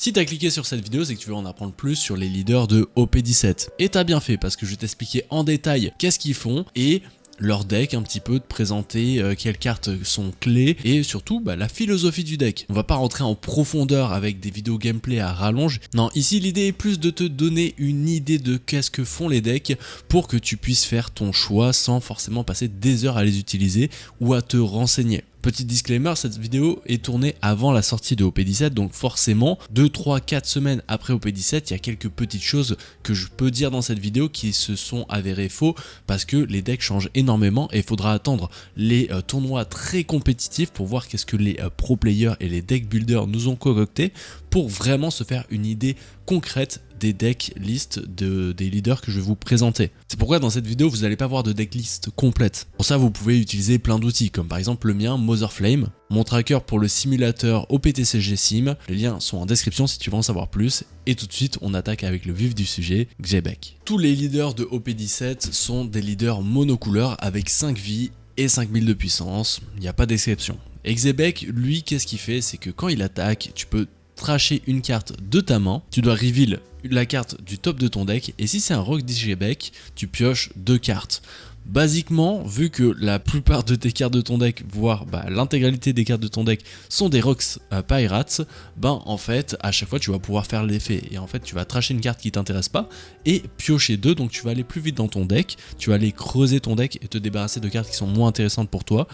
Si tu as cliqué sur cette vidéo, c'est que tu veux en apprendre plus sur les leaders de OP17. Et tu as bien fait parce que je vais t'expliquer en détail qu'est-ce qu'ils font et leur deck, un petit peu, de présenter quelles cartes sont clés et surtout la philosophie du deck. On va pas rentrer en profondeur avec des vidéos gameplay à rallonge. Non, ici l'idée est plus de te donner une idée de qu'est-ce que font les decks pour que tu puisses faire ton choix sans forcément passer des heures à les utiliser ou à te renseigner. Petit disclaimer, cette vidéo est tournée avant la sortie de OP17, donc forcément 2, 3, 4 semaines après OP17, il y a quelques petites choses que je peux dire dans cette vidéo qui se sont avérées faux parce que les decks changent énormément et il faudra attendre les tournois très compétitifs pour voir qu'est-ce que les pro players et les deck builders nous ont concocté pour vraiment se faire une idée concrète des deck lists des leaders que je vais vous présenter. C'est pourquoi dans cette vidéo vous n'allez pas voir de deck list complète. Pour ça vous pouvez utiliser plein d'outils comme par exemple le mien Motherflame, mon tracker pour le simulateur OPTCG Sim, les liens sont en description si tu veux en savoir plus. Et tout de suite on attaque avec le vif du sujet, Xebec. Tous les leaders de OP17 sont des leaders monocouleurs avec 5 vies et 5000 de puissance, il n'y a pas d'exception. Et Xebec, lui, qu'est-ce qu'il fait? C'est que quand il attaque, tu peux tracher une carte de ta main, tu dois reveal la carte du top de ton deck et si c'est un Rock d'Xebec, tu pioches 2 cartes. Basiquement, vu que la plupart de tes cartes de ton deck, voire l'intégralité des cartes de ton deck sont des Rocks Pirates, en fait à chaque fois tu vas pouvoir faire l'effet et en fait tu vas tracher une carte qui t'intéresse pas et piocher 2, donc tu vas aller plus vite dans ton deck, tu vas aller creuser ton deck et te débarrasser de cartes qui sont moins intéressantes pour toi.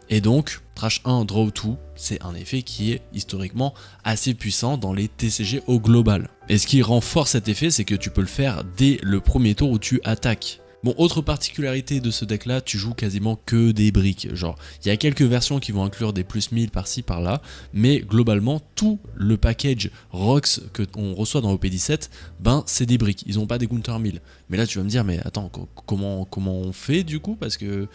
Et donc, trash 1, draw 2, c'est un effet qui est historiquement assez puissant dans les TCG au global. Et ce qui renforce cet effet, c'est que tu peux le faire dès le premier tour où tu attaques. Bon, autre particularité de ce deck là, tu joues quasiment que des briques, genre il y a quelques versions qui vont inclure des plus 1000 par-ci par-là, mais globalement tout le package Rocks que on reçoit dans OP17, c'est des briques, ils ont pas des counter 1000. Mais là tu vas me dire, mais attends, comment on fait du coup, parce que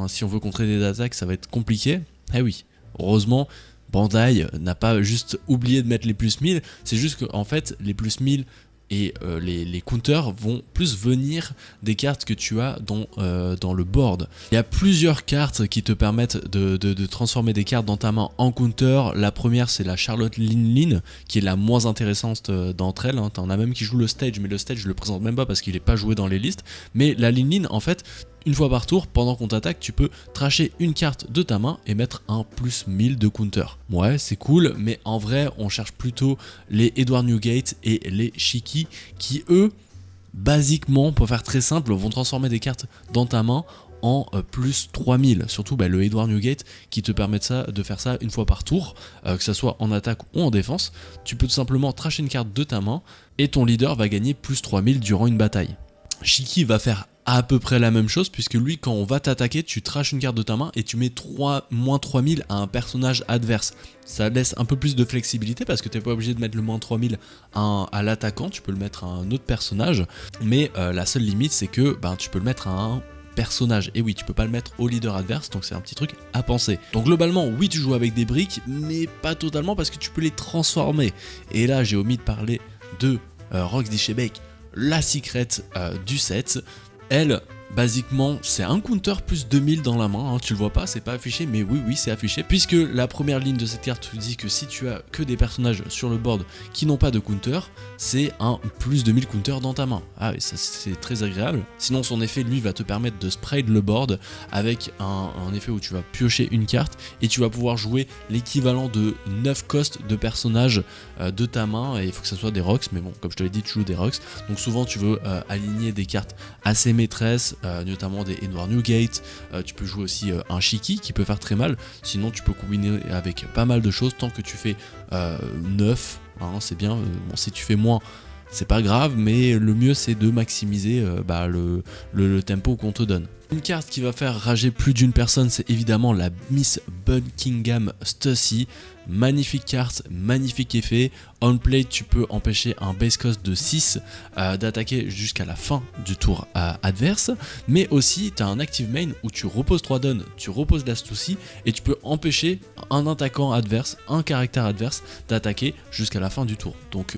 si on veut contrer des attaques ça va être compliqué. Eh oui, heureusement Bandai n'a pas juste oublié de mettre les plus 1000, c'est juste que en fait les plus 1000 et les counters vont plus venir des cartes que tu as dans le board. Il y a plusieurs cartes qui te permettent de transformer des cartes dans ta main en counter. La première c'est la Charlotte Lin, qui est la moins intéressante d'entre elles. T'en as même qui jouent le stage, mais le stage je le présente même pas parce qu'il n'est pas joué dans les listes. Mais la Lin en fait, une fois par tour, pendant qu'on t'attaque, tu peux tracher une carte de ta main et mettre un plus 1000 de counter. Ouais, c'est cool, mais en vrai, on cherche plutôt les Edward Newgate et les Shiki qui, eux, basiquement, pour faire très simple, vont transformer des cartes dans ta main en plus 3000, surtout le Edward Newgate qui te permet de faire ça une fois par tour, que ça soit en attaque ou en défense. Tu peux tout simplement tracher une carte de ta main et ton leader va gagner plus 3000 durant une bataille. Shiki va faire à peu près la même chose puisque lui, quand on va t'attaquer, tu traches une carte de ta main et tu mets moins 3000 à un personnage adverse. Ça laisse un peu plus de flexibilité parce que tu n'es pas obligé de mettre le moins 3000 à l'attaquant, tu peux le mettre à un autre personnage, mais la seule limite c'est que tu peux le mettre à un personnage, et oui, tu peux pas le mettre au leader adverse, donc c'est un petit truc à penser. Donc globalement, oui, tu joues avec des briques, mais pas totalement parce que tu peux les transformer. Et là, j'ai omis de parler de Rox d'Ixebec, la secret du set. Elle, basiquement, c'est un counter plus 2000 dans la main, tu le vois pas, c'est pas affiché, mais oui, c'est affiché, puisque la première ligne de cette carte te dit que si tu as que des personnages sur le board qui n'ont pas de counter, c'est un plus 2000 counter dans ta main. Ah oui, ça c'est très agréable. Sinon, son effet, lui, va te permettre de spray le board avec un effet où tu vas piocher une carte et tu vas pouvoir jouer l'équivalent de 9 cost de personnages de ta main, et il faut que ça soit des rocks, mais bon, comme je te l'ai dit, tu joues des rocks, donc souvent tu veux aligner des cartes assez maîtresses, notamment des Edward Newgate, tu peux jouer aussi un Shiki qui peut faire très mal, sinon tu peux combiner avec pas mal de choses tant que tu fais 9, c'est bien, bon, si tu fais moins c'est pas grave, mais le mieux c'est de maximiser le tempo qu'on te donne. Une carte qui va faire rager plus d'une personne, c'est évidemment la Miss Buckingham Stussy. Magnifique carte, magnifique effet. On play, tu peux empêcher un base cost de 6 d'attaquer jusqu'à la fin du tour adverse. Mais aussi, tu as un active main où tu reposes 3 dons, tu reposes la Stussy et tu peux empêcher un attaquant adverse, un caractère adverse d'attaquer jusqu'à la fin du tour. Donc,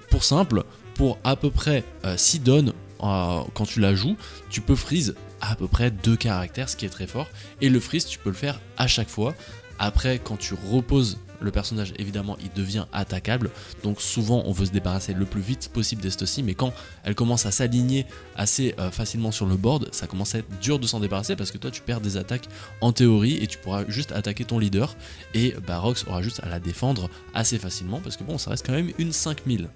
pour simple, pour à peu près 6 dons, quand tu la joues, tu peux freeze à peu près 2 caractères, ce qui est très fort. Et le freeze, tu peux le faire à chaque fois. Après, quand tu reposes le personnage, évidemment, il devient attaquable. Donc souvent, on veut se débarrasser le plus vite possible des Stocy, mais quand elle commence à s'aligner assez facilement sur le board, ça commence à être dur de s'en débarrasser parce que toi, tu perds des attaques en théorie et tu pourras juste attaquer ton leader. Et bah, Rox aura juste à la défendre assez facilement parce que bon, ça reste quand même une 5000.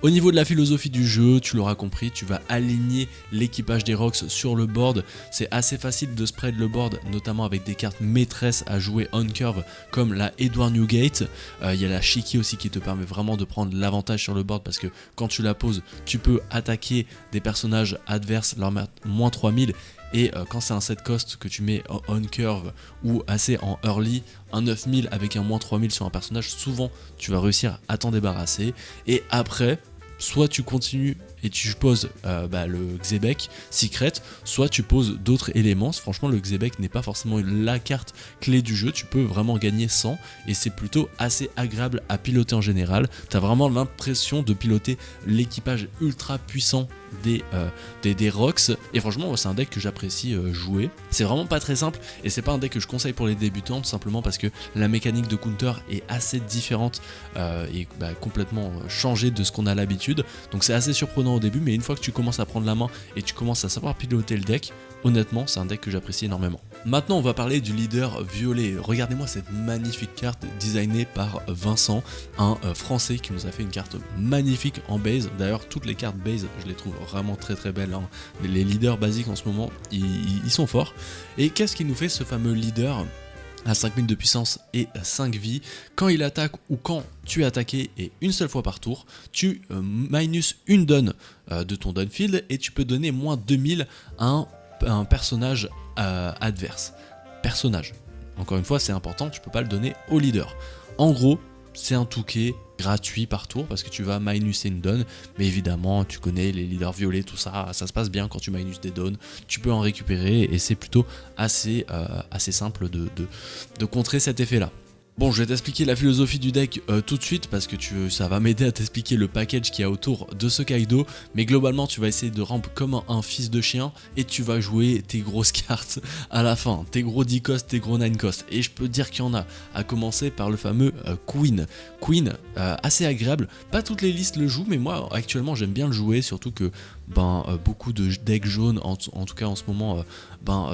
Au niveau de la philosophie du jeu, tu l'auras compris, tu vas aligner l'équipage des Rox sur le board. C'est assez facile de spread le board, notamment avec des cartes maîtresses à jouer on curve comme la Edward Newgate. Il y a la Shiki aussi qui te permet vraiment de prendre l'avantage sur le board parce que quand tu la poses, tu peux attaquer des personnages adverses, leur mettre moins 3000. Et quand c'est un set cost que tu mets on curve ou assez en early, un 9000 avec un moins 3000 sur un personnage, souvent tu vas réussir à t'en débarrasser. Et après, soit tu continues et tu poses le Xebec Secret, soit tu poses d'autres éléments. Franchement, le Xebec n'est pas forcément la carte clé du jeu, tu peux vraiment gagner 100 et c'est plutôt assez agréable à piloter en général. Tu as vraiment l'impression de piloter l'équipage ultra puissant des Rox, et franchement c'est un deck que j'apprécie jouer. C'est vraiment pas très simple et c'est pas un deck que je conseille pour les débutants, tout simplement parce que la mécanique de counter est assez différente et complètement changée de ce qu'on a l'habitude, donc c'est assez surprenant au début, mais une fois que tu commences à prendre la main et tu commences à savoir piloter le deck, honnêtement c'est un deck que j'apprécie énormément. Maintenant on va parler du leader violet. Regardez-moi cette magnifique carte designée par Vincent, un français qui nous a fait une carte magnifique en base. D'ailleurs toutes les cartes base je les trouve vraiment très très belles, hein. Les leaders basiques en ce moment ils sont forts. Et qu'est-ce qui nous fait ce fameux leader à 5000 de puissance et 5 vies? Quand il attaque ou quand tu es attaqué et une seule fois par tour, tu minus une donne de ton downfield et tu peux donner moins 2000 à un personnage adverse. Personnage. Encore une fois, c'est important, tu peux pas le donner au leader. En gros, c'est un touquet gratuit par tour parce que tu vas minuser une donne, mais évidemment tu connais les leaders violets, tout ça, ça se passe bien quand tu minus des donnes, tu peux en récupérer et c'est plutôt assez simple de contrer cet effet là. Bon, je vais t'expliquer la philosophie du deck tout de suite parce que ça va m'aider à t'expliquer le package qu'il y a autour de ce Kaido. Mais globalement, tu vas essayer de ramp comme un fils de chien et tu vas jouer tes grosses cartes à la fin, tes gros 10 cost, tes gros 9 cost. Et je peux dire qu'il y en a, à commencer par le fameux Queen. Queen, assez agréable. Pas toutes les listes le jouent, mais moi actuellement j'aime bien le jouer, surtout que beaucoup de decks jaunes, en tout cas en ce moment,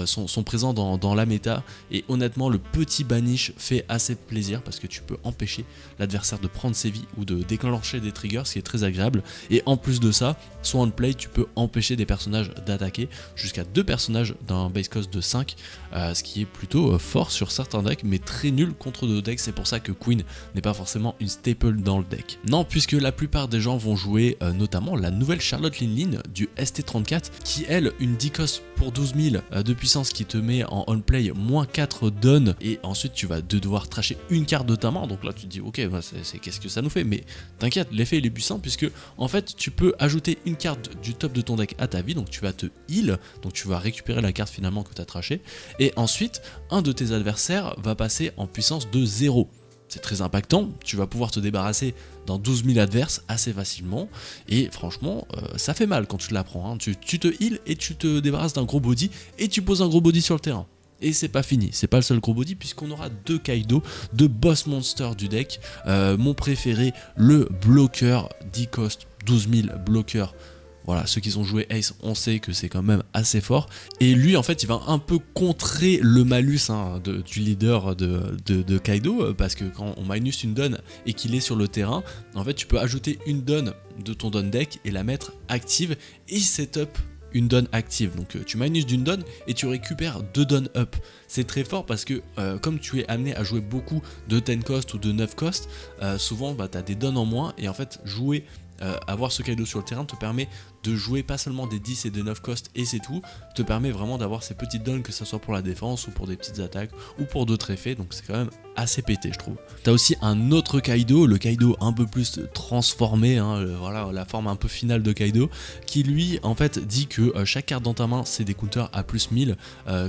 sont présents dans la méta. Et honnêtement, le petit banish fait assez plaisir parce que tu peux empêcher l'adversaire de prendre ses vies ou de déclencher des triggers, ce qui est très agréable. Et en plus de ça, soit on play, tu peux empêcher des personnages d'attaquer jusqu'à 2 personnages d'un base cost de 5, ce qui est plutôt fort sur certains decks, mais très nul contre d'autres decks. C'est pour ça que Queen n'est pas forcément une staple dans le deck. Non, puisque la plupart des gens vont jouer notamment la nouvelle Charlotte Linlin du ST34, qui elle, une 10 cost pour 12 000 de puissance qui te met en on-play moins 4 donnes, et ensuite tu vas devoir tracher une carte de ta main. Donc là tu te dis ok, qu'est-ce que ça nous fait, mais t'inquiète, l'effet il est puissant puisque en fait tu peux ajouter une carte du top de ton deck à ta vie, donc tu vas te heal, donc tu vas récupérer la carte finalement que tu as trashée, et ensuite un de tes adversaires va passer en puissance de 0. C'est très impactant, tu vas pouvoir te débarrasser dans 12 000 adverses assez facilement, et franchement ça fait mal quand tu l'apprends, hein. Tu te heal et tu te débarrasses d'un gros body et tu poses un gros body sur le terrain. Et c'est pas fini, c'est pas le seul gros body puisqu'on aura 2 Kaido, 2 boss monsters du deck. Mon préféré, le bloqueur 10 cost, 12 000 bloqueur. Voilà, ceux qui ont joué Ace, on sait que c'est quand même assez fort. Et lui, en fait, il va un peu contrer le malus du leader de Kaido, parce que quand on minus une donne et qu'il est sur le terrain, en fait, tu peux ajouter une donne de ton donne deck et la mettre active et setup une donne active. Donc tu minus d'une donne et tu récupères 2 donnes up. C'est très fort parce que comme tu es amené à jouer beaucoup de 10 cost ou de 9 cost, souvent tu as des donnes en moins, et en fait jouer avoir ce Kaido sur le terrain te permet de jouer pas seulement des 10 et des 9 cost et c'est tout, te permet vraiment d'avoir ces petites donnes, que ce soit pour la défense ou pour des petites attaques ou pour d'autres effets, donc c'est quand même assez pété je trouve. T'as aussi un autre Kaido, le Kaido un peu plus transformé, voilà la forme un peu finale de Kaido, qui lui en fait dit que chaque carte dans ta main c'est des counters à plus 1000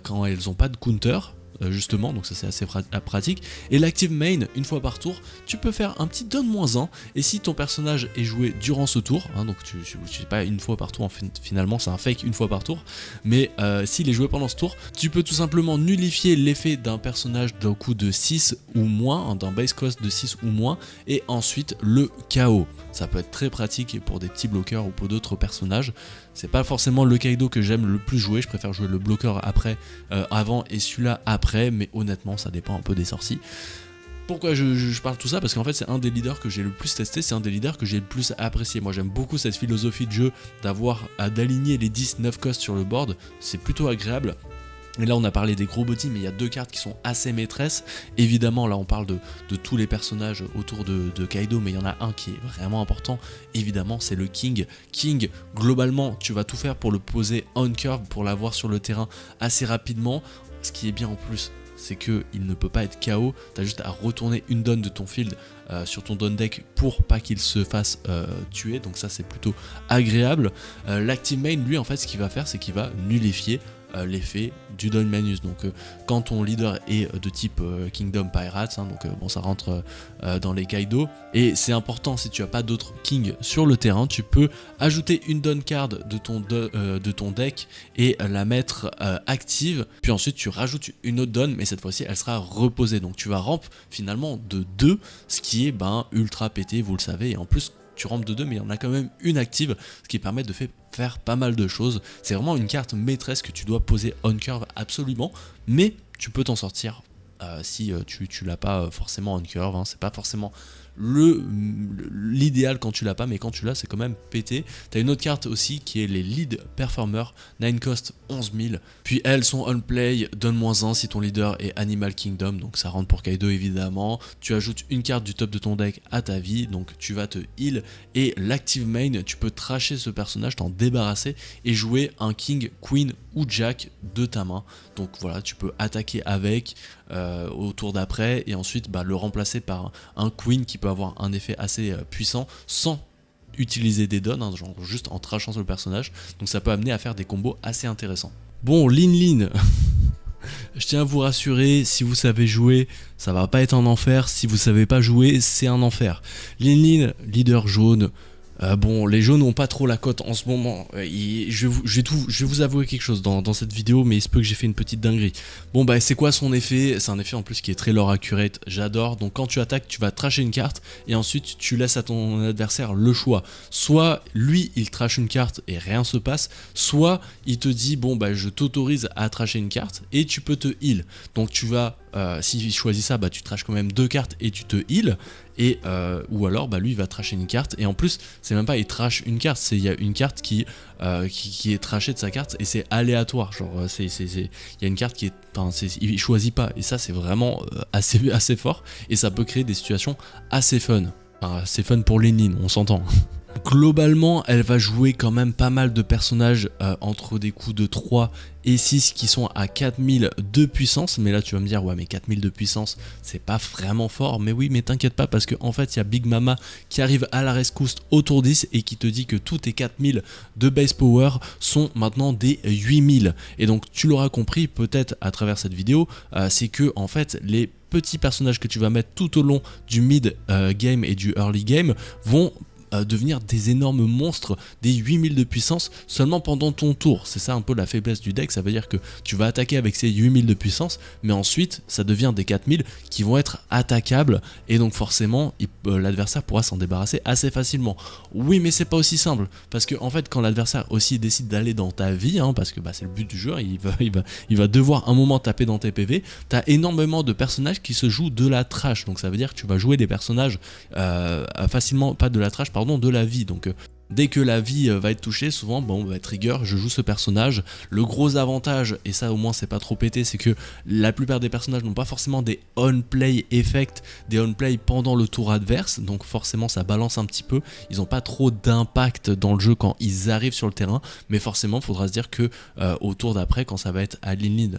quand elles ont pas de counter. justement, donc ça c'est assez pratique. Et l'active main, une fois par tour, tu peux faire un petit donne-1, et si ton personnage est joué durant ce tour, hein, donc tu sais pas une fois par tour, finalement c'est un fake une fois par tour, mais s'il est joué pendant ce tour, tu peux tout simplement nullifier l'effet d'un personnage d'un coup de 6 ou moins, hein, d'un base cost de 6 ou moins, et ensuite le KO. Ça peut être très pratique pour des petits bloqueurs ou pour d'autres personnages. C'est pas forcément le Kaido que j'aime le plus jouer, je préfère jouer le bloqueur après, avant et celui-là après, mais honnêtement ça dépend un peu des sorties. Pourquoi je parle de tout ça? Parce qu'en fait c'est un des leaders que j'ai le plus testé, c'est un des leaders que j'ai le plus apprécié. Moi j'aime beaucoup cette philosophie de jeu d'aligner les 10-9 costs sur le board, c'est plutôt agréable. Et là on a parlé des gros botis, mais il y a deux cartes qui sont assez maîtresses. Évidemment là on parle de tous les personnages autour de Kaido, mais il y en a un qui est vraiment important, évidemment c'est le King. King, globalement tu vas tout faire pour le poser on curve, pour l'avoir sur le terrain assez rapidement. Ce qui est bien en plus, c'est qu'il ne peut pas être KO, tu as juste à retourner une donne de ton field sur ton down deck pour pas qu'il se fasse tuer, donc ça c'est plutôt agréable. L'active main, lui en fait ce qu'il va faire, c'est qu'il va nullifier l'effet du Don Manus. Donc quand ton leader est de type Kingdom Pirates, hein, donc bon ça rentre dans les Kaido, et c'est important, si tu as pas d'autres King sur le terrain, tu peux ajouter une Don card de ton deck et la mettre active, puis ensuite tu rajoutes une autre Don, mais cette fois-ci elle sera reposée, donc tu vas ramp finalement de 2, ce qui est ultra pété, vous le savez, et en plus tu rampes de 2, mais il y en a quand même une active, ce qui permet de faire pas mal de choses. C'est vraiment une carte maîtresse que tu dois poser on curve absolument, mais tu peux t'en sortir si tu l'as pas forcément on curve, hein. C'est pas forcément l'idéal quand tu l'as pas, mais quand tu l'as c'est quand même pété. T'as une autre carte aussi qui est les lead performers, 9 cost 11 000, puis elles sont on play, donne-1 si ton leader est Animal Kingdom, donc ça rentre pour Kaido évidemment. Tu ajoutes une carte du top de ton deck à ta vie, donc tu vas te heal, et l'active main, tu peux trasher ce personnage, t'en débarrasser et jouer un King, Queen ou Jack de ta main. Donc voilà, tu peux attaquer avec au tour d'après, et ensuite le remplacer par un Queen qui peut avoir un effet assez puissant sans utiliser des dons, hein, genre juste en trashant sur le personnage, donc ça peut amener à faire des combos assez intéressants. Bon, Lin je tiens à vous rassurer, si vous savez jouer, ça va pas être un enfer, si vous savez pas jouer, c'est un enfer. Lin, leader jaune. Bon, les jaunes n'ont pas trop la cote en ce moment. Je vais vous avouer quelque chose dans cette vidéo, mais il se peut que j'ai fait une petite dinguerie. Bon, c'est quoi son effet? C'est un effet en plus qui est très lore accurate, j'adore. Donc quand tu attaques, tu vas trasher une carte, et ensuite tu laisses à ton adversaire le choix. Soit lui, il trash une carte et rien se passe, soit il te dit, bon, je t'autorise à trasher une carte, et tu peux te heal. Donc tu vas... s'il choisit ça, tu trashes quand même 2 cartes et tu te heal, et ou alors lui il va trasher une carte, et en plus c'est même pas il trash une carte, c'est il y a une carte qui est trashée de sa carte, et c'est aléatoire, genre il y a une carte qui est, il choisit pas, et ça c'est vraiment assez fort, et ça peut créer des situations assez fun. C'est fun pour Lénine, on s'entend. Globalement, elle va jouer quand même pas mal de personnages entre des coups de 3 et 6 qui sont à 4000 de puissance. Mais là tu vas me dire, ouais mais 4000 de puissance c'est pas vraiment fort. Mais oui, mais t'inquiète pas, parce qu'en fait il y a Big Mama qui arrive à la rescousse au tour 10 et qui te dit que tous tes 4000 de base power sont maintenant des 8000. Et donc tu l'auras compris peut-être à travers cette vidéo, c'est que en fait les petits personnages que tu vas mettre tout au long du mid game et du early game vont devenir des énormes monstres, des 8000 de puissance seulement pendant ton tour. C'est ça un peu la faiblesse du deck, ça veut dire que tu vas attaquer avec ces 8000 de puissance, mais ensuite ça devient des 4000 qui vont être attaquables, et donc forcément l'adversaire pourra s'en débarrasser assez facilement. Oui, mais c'est pas aussi simple, parce que en fait quand l'adversaire aussi décide d'aller dans ta vie, hein, parce que c'est le but du jeu, il va devoir un moment taper dans tes PV, t'as énormément de personnages qui se jouent de la trash, donc ça veut dire que tu vas jouer des personnages facilement, pas de la trash, pardon, de la vie. Donc dès que la vie va être touchée, souvent trigger, je joue ce personnage. Le gros avantage, et ça au moins c'est pas trop pété, c'est que la plupart des personnages n'ont pas forcément des on-play effects, des on-play pendant le tour adverse, donc forcément ça balance un petit peu, ils n'ont pas trop d'impact dans le jeu quand ils arrivent sur le terrain, mais forcément il faudra se dire que au tour d'après, quand ça va être à Lin,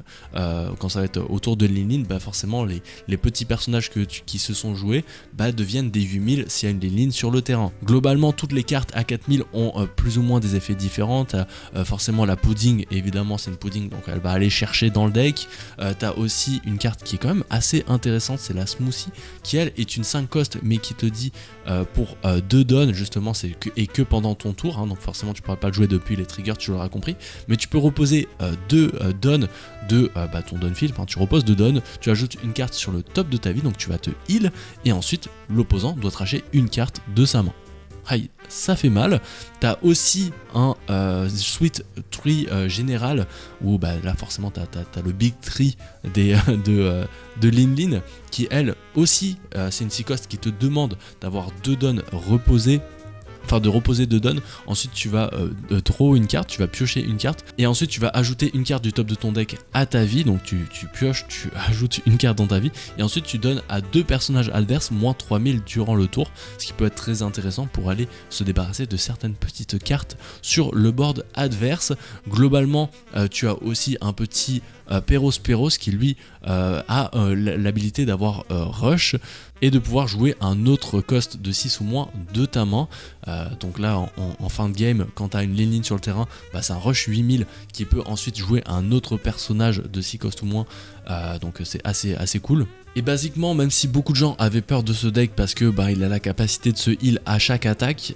quand ça va être autour de Lin, forcément les petits personnages qui se sont joués deviennent des 8000 s'il y a une Lin sur le terrain. Globalement toutes les cartes à 4000 4000 ont plus ou moins des effets différents. T'as forcément la pudding, évidemment c'est une pudding donc elle va aller chercher dans le deck. T'as aussi une carte qui est quand même assez intéressante, c'est la smoothie, qui elle est une 5 cost mais qui te dit pour 2 dons justement, c'est que pendant ton tour, hein, donc forcément tu pourras pas le jouer depuis les triggers, tu l'auras compris, mais tu peux reposer 2 dons de ton don field, tu reposes 2 dons, tu ajoutes une carte sur le top de ta vie, donc tu vas te heal, et ensuite l'opposant doit tracher une carte de sa main. Aïe, ça fait mal. T'as aussi un sweet tree général où là forcément t'as le big tree de Lin Lin qui elle aussi c'est une 6 cost qui te demande d'avoir 2 dons reposés. Enfin de reposer 2 dons, ensuite tu vas draw une carte, tu vas piocher une carte, et ensuite tu vas ajouter une carte du top de ton deck à ta vie, donc tu pioches, tu ajoutes une carte dans ta vie, et ensuite tu donnes à 2 personnages adverses moins 3000 durant le tour, ce qui peut être très intéressant pour aller se débarrasser de certaines petites cartes sur le board adverse. Globalement, tu as aussi un petit Peros qui lui a l'habilité d'avoir rush, et de pouvoir jouer un autre cost de 6 ou moins de ta main. Donc là en fin de game, quand tu as une Lin Lin sur le terrain, c'est un rush 8000 qui peut ensuite jouer un autre personnage de 6 cost ou moins, donc c'est assez cool. Et basiquement, même si beaucoup de gens avaient peur de ce deck parce que il a la capacité de se heal à chaque attaque,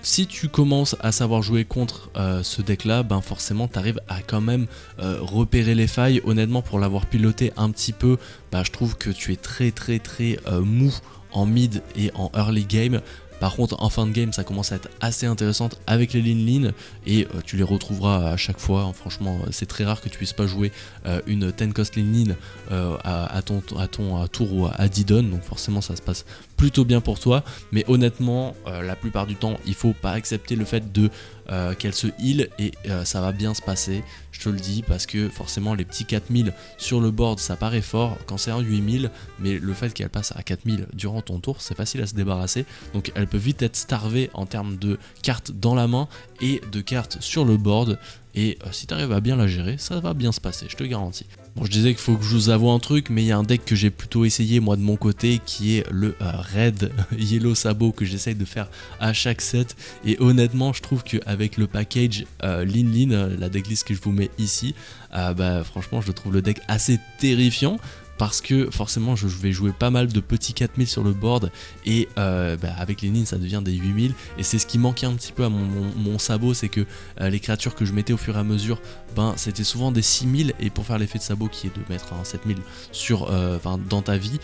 si tu commences à savoir jouer contre ce deck là, forcément tu arrives à quand même repérer les failles. Honnêtement, pour l'avoir piloté un petit peu, je trouve que tu es très mou en mid et en early game. Par contre en fin de game ça commence à être assez intéressante avec les Lin Lin, et tu les retrouveras à chaque fois, franchement c'est très rare que tu puisses pas jouer une 10 cost Lin Lin à ton tour ou à 10 dons, donc forcément ça se passe plutôt bien pour toi, mais honnêtement la plupart du temps il faut pas accepter le fait de qu'elle se heal, et ça va bien se passer, je te le dis, parce que forcément les petits 4000 sur le board ça paraît fort quand c'est un 8000, mais le fait qu'elle passe à 4000 durant ton tour c'est facile à se débarrasser, donc elle peut vite être starvée en termes de cartes dans la main et de cartes sur le board, et si tu arrives à bien la gérer ça va bien se passer, je te garantis. Bon, je disais qu'il faut que je vous avoue un truc, mais il y a un deck que j'ai plutôt essayé moi de mon côté qui est le Red Yellow Sabot que j'essaye de faire à chaque set, et honnêtement je trouve qu'avec le package Lin Lin, la decklist que je vous mets ici, franchement je trouve le deck assez terrifiant, parce que forcément je vais jouer pas mal de petits 4000 sur le board, et avec les lignes ça devient des 8000, et c'est ce qui manquait un petit peu à mon sabot, c'est que les créatures que je mettais au fur et à mesure, c'était souvent des 6000, et pour faire l'effet de sabot qui est de mettre un 7000 sur, dans ta vie,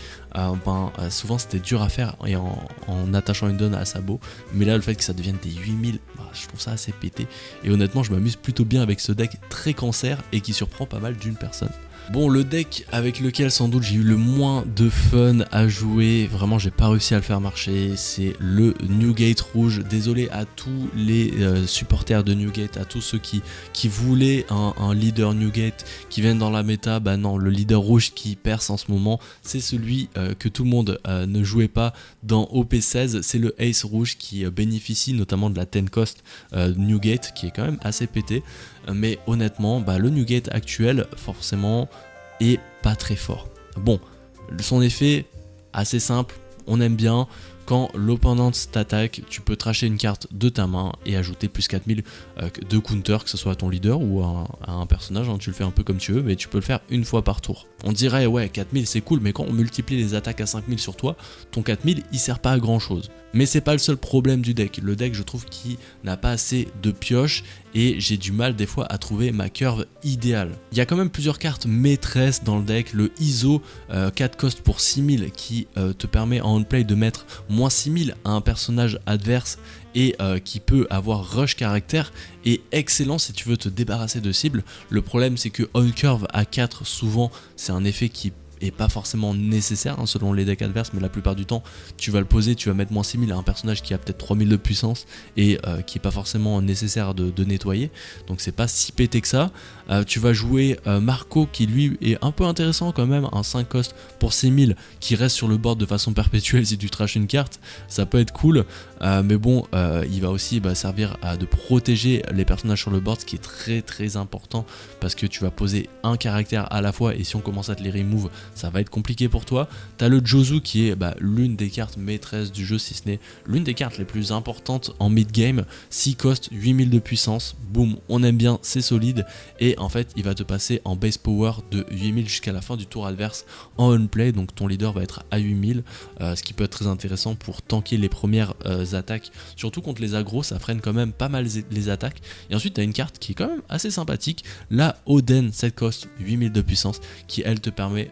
souvent c'était dur à faire et en attachant une donne à sabot, mais là le fait que ça devienne des 8000, je trouve ça assez pété, et honnêtement je m'amuse plutôt bien avec ce deck très cancer et qui surprend pas mal d'une personne. Bon, le deck avec lequel sans doute j'ai eu le moins de fun à jouer, vraiment j'ai pas réussi à le faire marcher, c'est le Newgate rouge. Désolé à tous les supporters de Newgate, à tous ceux qui voulaient un leader Newgate qui viennent dans la méta. Non, le leader rouge qui perce en ce moment, c'est celui que tout le monde ne jouait pas dans OP16, c'est le Ace rouge qui bénéficie notamment de la 10 cost Newgate qui est quand même assez pété. Mais honnêtement, le Newgate actuel forcément est pas très fort. Bon, son effet assez simple, on aime bien. Quand l'opponent t'attaque, tu peux trasher une carte de ta main et ajouter plus 4000 de counter, que ce soit à ton leader ou à un personnage, tu le fais un peu comme tu veux, mais tu peux le faire une fois par tour. On dirait ouais 4000 c'est cool, mais quand on multiplie les attaques à 5000 sur toi, ton 4000 il sert pas à grand chose. Mais c'est pas le seul problème du deck. Le deck je trouve qu'il n'a pas assez de pioches, et j'ai du mal des fois à trouver ma curve idéale. Il y a quand même plusieurs cartes maîtresses dans le deck. Le ISO 4 cost pour 6000 qui te permet en on-play de mettre moins 6000 à un personnage adverse, et qui peut avoir rush caractère, est excellent si tu veux te débarrasser de cibles. Le problème c'est que on curve à 4 souvent c'est un effet qui est pas forcément nécessaire selon les decks adverses, mais la plupart du temps tu vas le poser, tu vas mettre moins 6000 à un personnage qui a peut-être 3000 de puissance et qui est pas forcément nécessaire de nettoyer, donc c'est pas si pété que ça. Tu vas jouer Marco qui lui est un peu intéressant quand même, un 5 cost pour 6000 qui reste sur le board de façon perpétuelle. Si tu trash une carte ça peut être cool, mais bon il va aussi servir à de protéger les personnages sur le board, ce qui est très important parce que tu vas poser un caractère à la fois, et si on commence à te les remove ça va être compliqué pour toi. T'as le Jozu qui est l'une des cartes maîtresses du jeu, si ce n'est l'une des cartes les plus importantes en mid-game. 6 cost, 8000 de puissance, boum, on aime bien, c'est solide, et en fait il va te passer en base power de 8000 jusqu'à la fin du tour adverse en on-play, donc ton leader va être à 8000, ce qui peut être très intéressant pour tanker les premières attaques, surtout contre les agros, ça freine quand même pas mal les attaques. Et ensuite tu as une carte qui est quand même assez sympathique, la Oden 7 cost, 8000 de puissance, qui elle te permet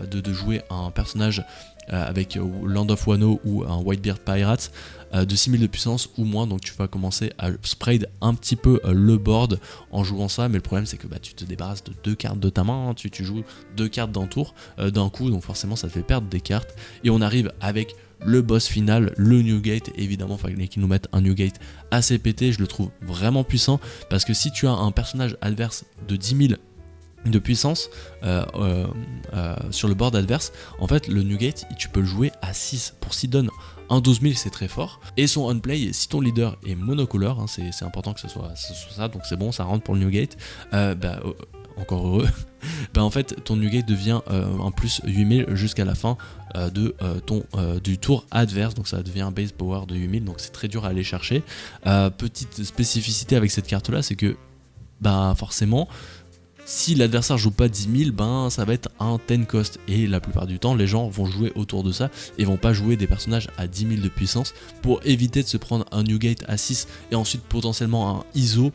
de jouer un personnage avec Land of Wano ou un Whitebeard Pirates de 6000 de puissance ou moins, donc tu vas commencer à spread un petit peu le board en jouant ça, mais le problème c'est que tu te débarrasses de 2 cartes de ta main, hein, tu joues 2 cartes d'un tour d'un coup, donc forcément ça te fait perdre des cartes, et on arrive avec le boss final, le Newgate. Évidemment, il fallait qu'ils nous mettent un Newgate assez pété, je le trouve vraiment puissant, parce que si tu as un personnage adverse de 10 000 de puissance sur le board adverse, en fait le Newgate tu peux le jouer à 6 pour 6 donne un 12 000, c'est très fort, et son on-play, si ton leader est monocolore, hein, c'est important que ce soit ça, donc c'est bon, ça rentre pour le Newgate, encore heureux, en fait ton Newgate devient en plus 8000 jusqu'à la fin du tour adverse, donc ça devient un base power de 8000, donc c'est très dur à aller chercher. Petite spécificité avec cette carte là, c'est que forcément si l'adversaire joue pas 10 000, ça va être un 10 cost, et la plupart du temps les gens vont jouer autour de ça et vont pas jouer des personnages à 10 000 de puissance pour éviter de se prendre un Newgate à 6 et ensuite potentiellement un ISO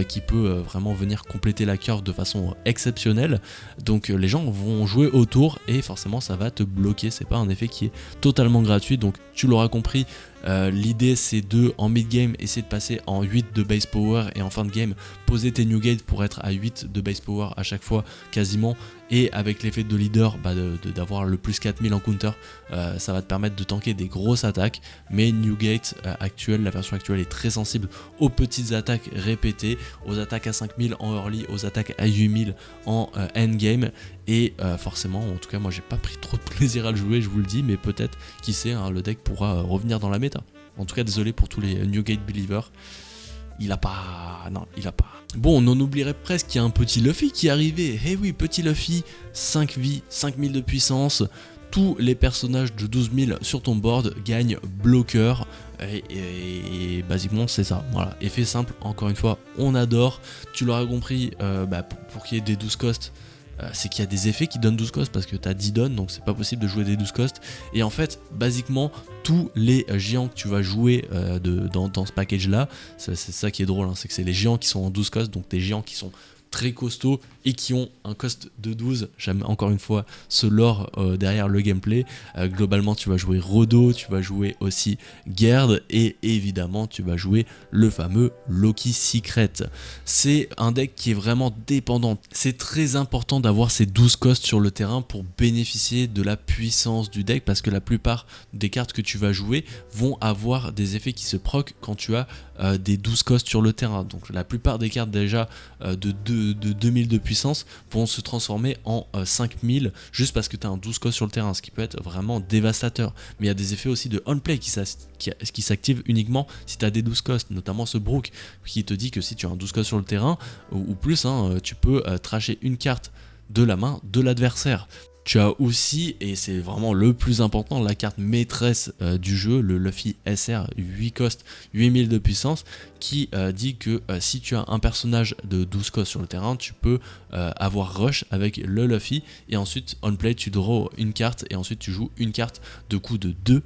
qui peut vraiment venir compléter la curve de façon exceptionnelle. Donc les gens vont jouer autour et forcément ça va te bloquer, c'est pas un effet qui est totalement gratuit, donc tu l'auras compris. L'idée c'est de en mid game essayer de passer en 8 de base power et en fin de game poser tes Newgate pour être à 8 de base power à chaque fois quasiment, et avec l'effet de leader d'avoir le plus 4000 en counter, ça va te permettre de tanker des grosses attaques. Mais Newgate la version actuelle est très sensible aux petites attaques répétées, aux attaques à 5000 en early, aux attaques à 8000 en endgame, et forcément, en tout cas moi j'ai pas pris trop de plaisir à le jouer, je vous le dis, mais peut-être, qui sait, hein, le deck pourra revenir dans la méta. En tout cas désolé pour tous les Newgate believers, il a pas. Bon, on en oublierait presque qu'il y a un petit Luffy qui est arrivé. Eh oui, petit Luffy, 5 vies, 5000 de puissance. Tous les personnages de 12 000 sur ton board gagnent bloqueur. Et basiquement, c'est ça. Voilà, effet simple, encore une fois, on adore. Tu l'auras compris, pour qu'il y ait des 12 costs, c'est qu'il y a des effets qui donnent 12 costs parce que tu as 10 donnes, donc c'est pas possible de jouer des 12 costs. Et en fait, basiquement, tous les géants que tu vas jouer dans ce package là, c'est ça qui est drôle, hein, c'est que c'est les géants qui sont en 12 costs, donc des géants qui sont très costauds et qui ont un cost de 12. J'aime encore une fois ce lore derrière le gameplay. Globalement, tu vas jouer Rodo, tu vas jouer aussi Gerd, et évidemment tu vas jouer le fameux Loki Secret. C'est un deck qui est vraiment dépendant. C'est très important d'avoir ces 12 costs sur le terrain pour bénéficier de la puissance du deck, parce que la plupart des cartes que tu vas jouer vont avoir des effets qui se proc quand tu as des 12 costs sur le terrain. Donc la plupart des cartes déjà de 2000 de puissance vont se transformer en 5000 juste parce que tu as un 12 cost sur le terrain, ce qui peut être vraiment dévastateur. Mais il y a des effets aussi de on-play qui s'activent uniquement si tu as des 12 costs, notamment ce Brook qui te dit que si tu as un 12 cost sur le terrain ou plus, tu peux trasher une carte de la main de l'adversaire. Tu as aussi, et c'est vraiment le plus important, la carte maîtresse du jeu, le Luffy SR 8 cost, 8000 de puissance, qui dit que si tu as un personnage de 12 cost sur le terrain, tu peux avoir rush avec le Luffy, et ensuite on play tu draw une carte, et ensuite tu joues une carte de coup de 2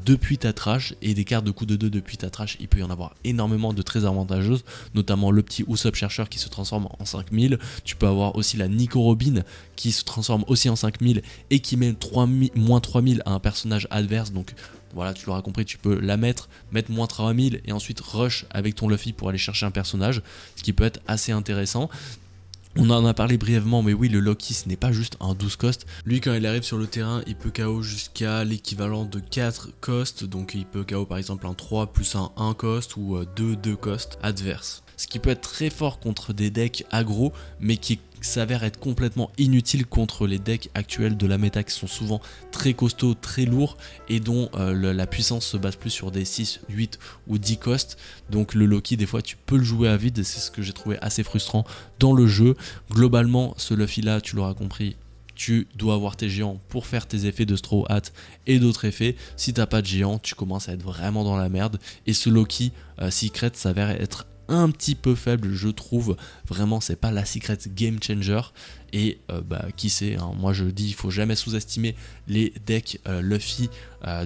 depuis ta trash, et des cartes de coup de 2 depuis ta trash, il peut y en avoir énormément de très avantageuses, notamment le petit Usopp chercheur qui se transforme en 5000, tu peux avoir aussi la Nico Robin qui se transforme aussi en 5000 et qui met moins 3000 à un personnage adverse, donc voilà, tu l'auras compris, tu peux la mettre moins 3000 et ensuite rush avec ton Luffy pour aller chercher un personnage, ce qui peut être assez intéressant. On en a parlé brièvement, mais oui, le Loki, ce n'est pas juste un 12 cost. Lui, quand il arrive sur le terrain, il peut KO jusqu'à l'équivalent de 4 cost, donc il peut KO par exemple un 3 plus un 1 cost ou 2 cost adverse. Ce qui peut être très fort contre des decks aggro, mais qui s'avère être complètement inutile contre les decks actuels de la méta qui sont souvent très costauds, très lourds et dont la puissance se base plus sur des 6, 8 ou 10 costs. Donc le Loki, des fois tu peux le jouer à vide, et c'est ce que j'ai trouvé assez frustrant dans le jeu. Globalement, ce Luffy là, tu l'auras compris, tu dois avoir tes géants pour faire tes effets de Straw Hat et d'autres effets. Si t'as pas de géants, tu commences à être vraiment dans la merde. Et ce Loki Secret s'avère être un petit peu faible, je trouve. Vraiment, c'est pas la Secret Game Changer. Et qui sait, hein, moi je dis, il faut jamais sous-estimer les decks Luffy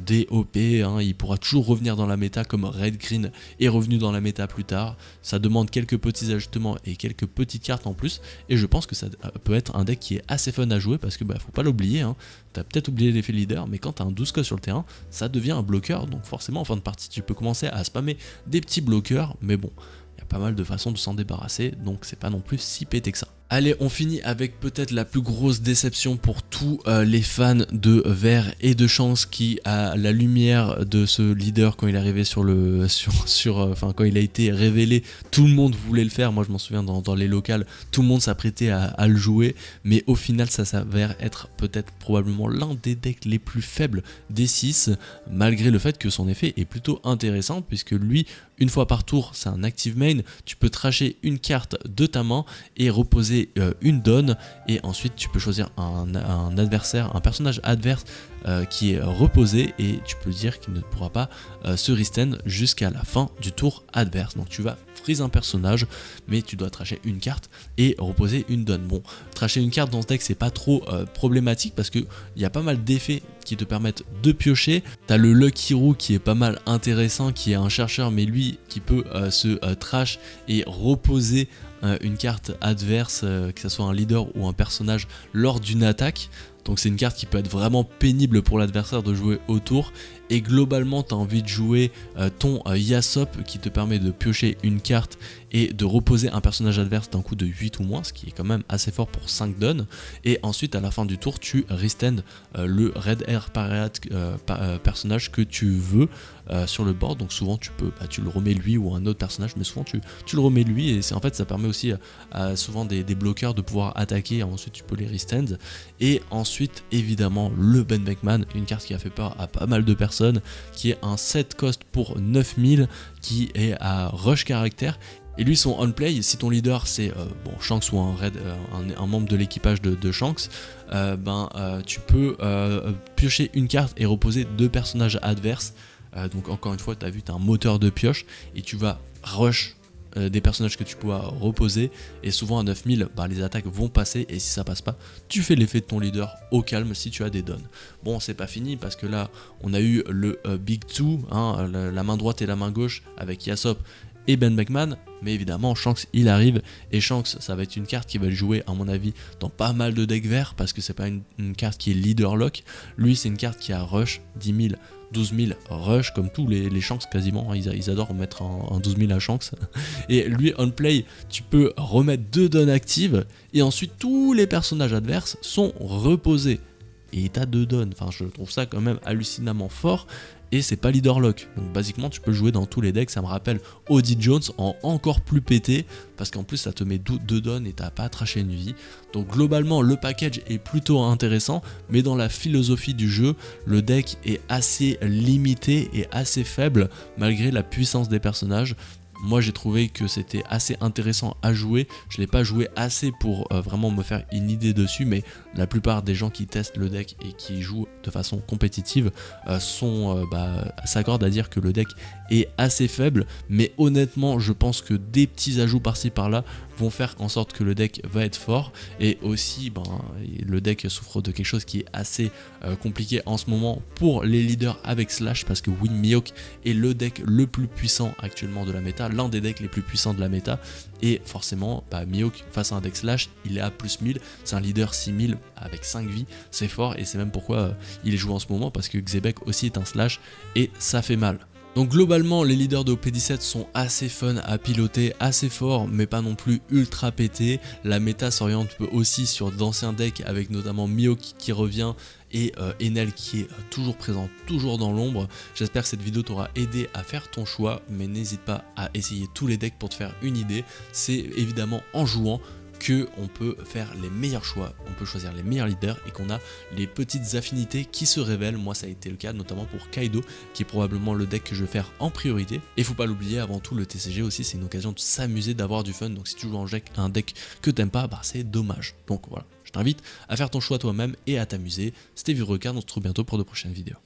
des OP. Hein, il pourra toujours revenir dans la méta comme Red Green est revenu dans la méta plus tard. Ça demande quelques petits ajustements et quelques petites cartes en plus. Et je pense que ça peut être un deck qui est assez fun à jouer parce que faut pas l'oublier. Hein, t'as peut-être oublié l'effet leader, mais quand t'as un 12 cost sur le terrain, ça devient un bloqueur. Donc forcément en fin de partie, tu peux commencer à spammer des petits bloqueurs. Mais bon, il y a pas mal de façons de s'en débarrasser. Donc c'est pas non plus si pété que ça. Allez, on finit avec peut-être la plus grosse déception pour tous les fans de Vert et de Shanks qui, à la lumière de ce leader quand il est arrivé quand il a été révélé, tout le monde voulait le faire. Moi je m'en souviens dans les locales, tout le monde s'apprêtait à le jouer, mais au final ça s'avère être peut-être probablement l'un des decks les plus faibles des 6, malgré le fait que son effet est plutôt intéressant, puisque lui, une fois par tour, c'est un active main, tu peux trasher une carte de ta main et reposer une donne, et ensuite tu peux choisir un adversaire, un personnage adverse qui est reposé, et tu peux dire qu'il ne pourra pas se restand jusqu'à la fin du tour adverse. Donc tu vas freeze un personnage, mais tu dois trasher une carte et reposer une donne. Bon, trasher une carte dans ce deck c'est pas trop problématique parce que il y a pas mal d'effets qui te permettent de piocher. T'as le Lucky Roux qui est pas mal intéressant, qui est un chercheur, mais lui qui peut se trash et reposer une carte adverse, que ce soit un leader ou un personnage lors d'une attaque. Donc c'est une carte qui peut être vraiment pénible pour l'adversaire de jouer autour. Et globalement tu as envie de jouer ton Yasop qui te permet de piocher une carte et de reposer un personnage adverse d'un coup de 8 ou moins, ce qui est quand même assez fort pour 5 donnes. Et ensuite à la fin du tour tu restand le Red Air Parade personnage que tu veux sur le board. Donc souvent tu le remets lui ou un autre personnage, mais souvent tu le remets lui, et en fait ça permet aussi souvent des bloqueurs de pouvoir attaquer, et ensuite tu peux les restand. Et ensuite évidemment le Ben Beckman, une carte qui a fait peur à pas mal de personnes, qui est un 7 cost pour 9000, qui est à rush caractère. Et lui, son on-play, si ton leader c'est Shanks ou un membre de l'équipage de Shanks, tu peux piocher une carte et reposer 2 personnages adverses. Donc encore une fois, tu as vu, tu as un moteur de pioche et tu vas rush des personnages que tu pourras reposer, et souvent à 9000 les attaques vont passer, et si ça passe pas, tu fais l'effet de ton leader au calme si tu as des donnes. Bon, c'est pas fini parce que là on a eu le Big 2, hein, la main droite et la main gauche avec Yasop et Ben Beckman, mais évidemment Shanks il arrive, et Shanks ça va être une carte qui va le jouer à mon avis dans pas mal de decks verts parce que c'est pas une carte qui est leader lock. Lui c'est une carte qui a rush 10 000, 12 000 rush, comme tous les Shanks quasiment, hein, ils adorent mettre un 12 000 à Shanks. Et lui on play tu peux remettre 2 donnes actives, et ensuite tous les personnages adverses sont reposés et t'as 2 donnes. Enfin je trouve ça quand même hallucinamment fort. Et c'est pas leader lock, donc basiquement tu peux le jouer dans tous les decks. Ça me rappelle Odie Jones en encore plus pété, parce qu'en plus ça te met 2 donnes et t'as pas à tracher une vie. Donc globalement le package est plutôt intéressant, mais dans la philosophie du jeu, le deck est assez limité et assez faible malgré la puissance des personnages. Moi j'ai trouvé que c'était assez intéressant à jouer, je l'ai pas joué assez pour vraiment me faire une idée dessus, mais la plupart des gens qui testent le deck et qui jouent de façon compétitive s'accordent à dire que le deck est assez faible, mais honnêtement je pense que des petits ajouts par-ci par-là vont faire en sorte que le deck va être fort. Et aussi le deck souffre de quelque chose qui est assez compliqué en ce moment pour les leaders avec Slash, parce que oui, Mihawk est le deck le plus puissant actuellement de la méta, l'un des decks les plus puissants de la méta, et forcément Mihawk face à un deck Slash il est à plus 1000, c'est un leader 6000 avec 5 vies, c'est fort, et c'est même pourquoi il est joué en ce moment, parce que Xebec aussi est un Slash et ça fait mal. Donc globalement les leaders de OP17 sont assez fun à piloter, assez forts mais pas non plus ultra pétés. La méta s'oriente aussi sur d'anciens decks avec notamment Mihawk qui revient et Enel qui est toujours présent, toujours dans l'ombre. J'espère que cette vidéo t'aura aidé à faire ton choix, mais n'hésite pas à essayer tous les decks pour te faire une idée. C'est évidemment en jouant que on peut faire les meilleurs choix, on peut choisir les meilleurs leaders et qu'on a les petites affinités qui se révèlent. Moi ça a été le cas notamment pour Kaido qui est probablement le deck que je vais faire en priorité. Et faut pas l'oublier, avant tout le TCG aussi c'est une occasion de s'amuser, d'avoir du fun, donc si tu joues un deck que t'aimes pas, bah c'est dommage. Donc voilà, je t'invite à faire ton choix toi-même et à t'amuser. C'était Vurecard, on se retrouve bientôt pour de prochaines vidéos.